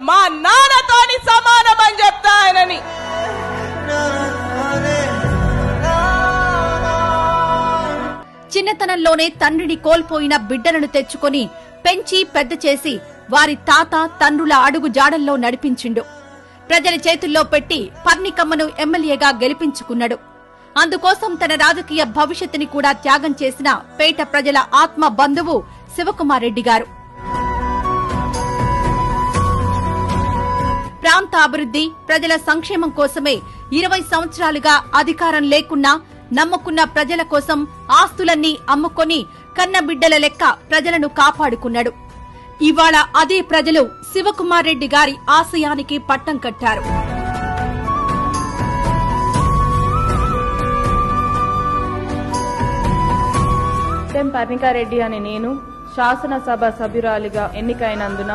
మా నాన్నతోని సమానమని చెప్తా ఆయనని. చిన్నతనంలోనే తండ్రిని కోల్పోయిన బిడ్డలను తెచ్చుకొని పెంచి పెద్ద చేసి వారి తాత తండ్రుల అడుగు జాడల్లో నడిపించిండు. ప్రజల చేతుల్లో పెట్టి పర్నికమ్మను ఎమ్మెల్యేగా గెలిపించుకున్నాడు. అందుకోసం తన రాజకీయ భవిష్యత్తుని కూడా త్యాగం చేసిన పేట ప్రజల ఆత్మ బంధువు శివకుమార్ రెడ్డి గారు. ప్రాంత అభివృద్ధి, ప్రజల సంక్షేమం కోసమే 20 సంవత్సరాలుగా అధికారం లేకున్నా నమ్ముకున్న ప్రజల కోసం ఆస్తులన్నీ అమ్ముకొని కన్నబిడ్డల లెక్క ప్రజలను కాపాడుకున్నాడు. ఇవాళ అదే ప్రజలు శివకుమార్ రెడ్డి గారి ఆశయానికి పట్టం కట్టారు. పర్ణికారెడ్డి అనే నేను శాసనసభ సభ్యురాలిగా ఎన్నికైనందున